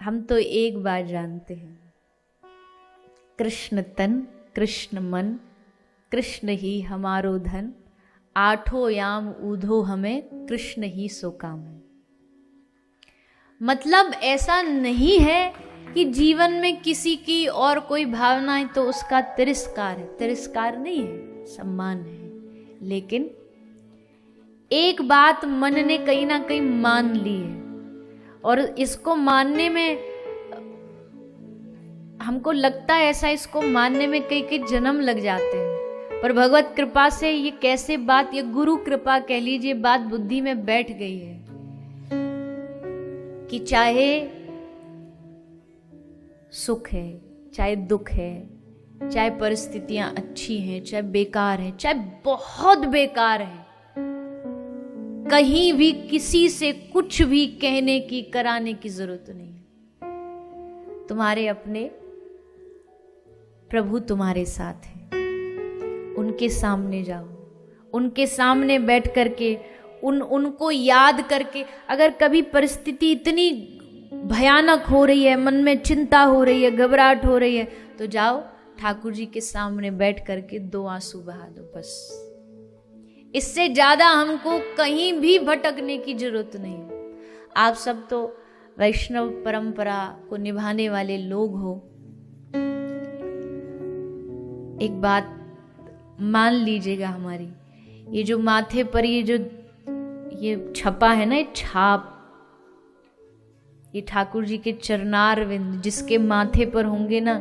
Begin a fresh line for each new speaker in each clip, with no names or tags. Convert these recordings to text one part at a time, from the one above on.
हम तो एक बात जानते हैं, कृष्ण तन कृष्ण मन कृष्ण ही हमारो धन, आठों याम ऊधो हमें कृष्ण ही सो काम है। मतलब ऐसा नहीं है कि जीवन में किसी की और कोई भावना है तो उसका तिरस्कार है, तिरस्कार नहीं है, सम्मान है। लेकिन एक बात मन ने कहीं ना कहीं मान ली है और इसको मानने में हमको लगता है ऐसा, इसको मानने में कई कई जन्म लग जाते हैं, पर भगवत कृपा से ये कैसे बात, ये गुरु कृपा कह लीजिए, बात बुद्धि में बैठ गई है कि चाहे सुख है, चाहे दुख है, चाहे परिस्थितियां अच्छी हैं, चाहे बेकार है, चाहे बहुत बेकार है, कहीं भी किसी से कुछ भी कहने की कराने की जरूरत नहीं है। तुम्हारे अपने प्रभु तुम्हारे साथ है, उनके सामने जाओ, उनके सामने बैठ करके उनको याद करके, अगर कभी परिस्थिति इतनी भयानक हो रही है, मन में चिंता हो रही है, घबराहट हो रही है, तो जाओ ठाकुर जी के सामने बैठ करके 2 आंसू बहा दो, बस। इससे ज्यादा हमको कहीं भी भटकने की जरूरत नहीं। आप सब तो वैष्णव परंपरा को निभाने वाले लोग हो, एक बात मान लीजिएगा, हमारी ये जो माथे पर ये छपा है ना, ये छाप, ये ठाकुर जी के चरणारविंद जिसके माथे पर होंगे ना,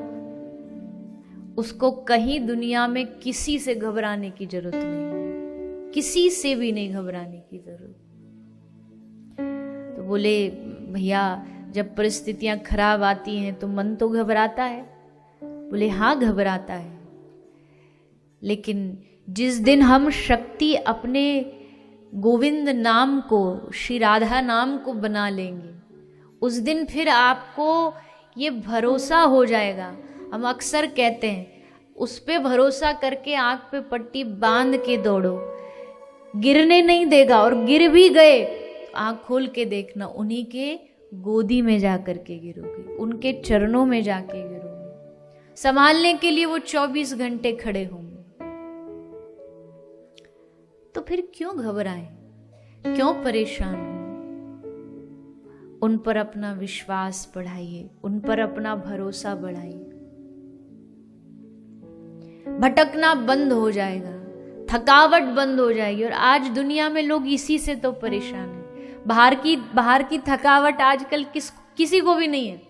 उसको कहीं दुनिया में किसी से घबराने की जरूरत नहीं, किसी से भी नहीं घबराने की जरूरत। तो बोले भैया जब परिस्थितियां खराब आती हैं तो मन तो घबराता है। बोले हाँ घबराता है, लेकिन जिस दिन हम शक्ति अपने गोविंद नाम को, श्री राधा नाम को बना लेंगे, उस दिन फिर आपको ये भरोसा हो जाएगा। हम अक्सर कहते हैं उस पे भरोसा करके आंख पे पट्टी बांध के दौड़ो, गिरने नहीं देगा, और गिर भी गए आंख खोल के देखना, उन्हीं के गोदी में जा करके गिरोगे, उनके चरणों में जाके गिरोगे। संभालने के लिए वो 24 घंटे खड़े होंगे। तो फिर क्यों घबराएं, क्यों परेशान हो? उन पर अपना विश्वास बढ़ाइए, उन पर अपना भरोसा बढ़ाइए। भटकना बंद हो जाएगा, थकावट बंद हो जाएगी। और आज दुनिया में लोग इसी से तो परेशान हैं। बाहर की थकावट आजकल किसी को भी नहीं है।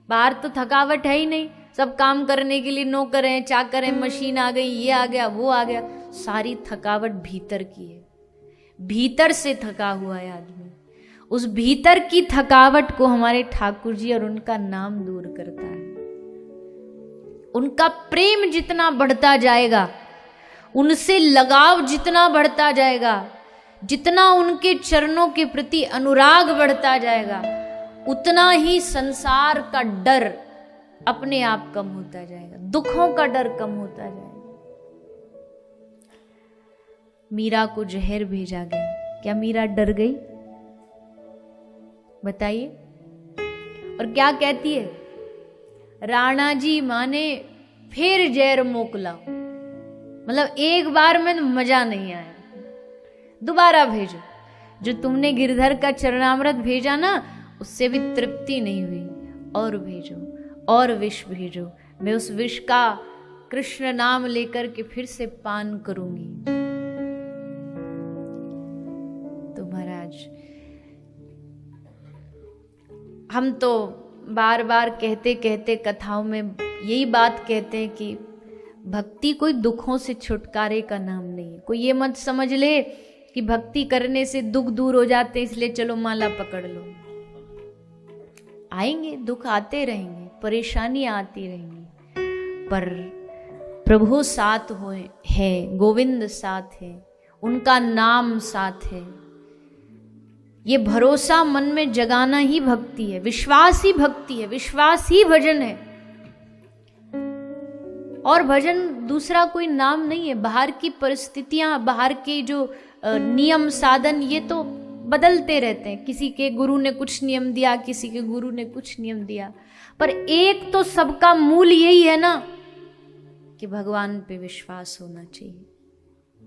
बाहर तो थकावट है ही नहीं, सब काम करने के लिए नौकर हैं, चाकर हैं, मशीन आ गई, ये आ गया, वो आ गया। सारी थकावट भीतर की है, भीतर से थका हुआ है आदमी। उस भीतर की थकावट को हमारे ठाकुर जी और उनका नाम दूर करता है। उनका प्रेम जितना बढ़ता जाएगा, उनसे लगाव जितना बढ़ता जाएगा, जितना उनके चरणों के प्रति अनुराग बढ़ता जाएगा, उतना ही संसार का डर अपने आप कम होता जाएगा, दुखों का डर कम होता जाएगा। मीरा को जहर भेजा गया, क्या मीरा डर गई? बताइए। और क्या कहती है? राणा जी माने फिर जहर मोकला, मतलब एक बार में मजा नहीं आया, दोबारा भेजो। जो तुमने गिरधर का चरणामृत भेजा ना, उससे भी तृप्ति नहीं हुई, और भेजो, और विष भेजो। मैं उस विष का कृष्ण नाम लेकर के फिर से पान करूंगी। तो महाराज, हम तो बार बार कहते कहते कथाओं में यही बात कहते हैं कि भक्ति कोई दुखों से छुटकारे का नाम नहीं है। कोई ये मत समझ ले कि भक्ति करने से दुख दूर हो जाते इसलिए चलो माला पकड़ लो। आएंगे, दुख आते रहेंगे, परेशानियां आती रहेंगी, पर प्रभु साथ है, गोविंद साथ है, उनका नाम साथ है। ये भरोसा मन में जगाना ही भक्ति है, विश्वास ही भक्ति है, विश्वास ही भजन है। और भजन दूसरा कोई नाम नहीं है। बाहर की परिस्थितियां, बाहर के जो नियम साधन, ये तो बदलते रहते हैं, किसी के गुरु ने कुछ नियम दिया, किसी के गुरु ने कुछ नियम दिया, पर एक तो सबका मूल यही है ना कि भगवान पे विश्वास होना चाहिए।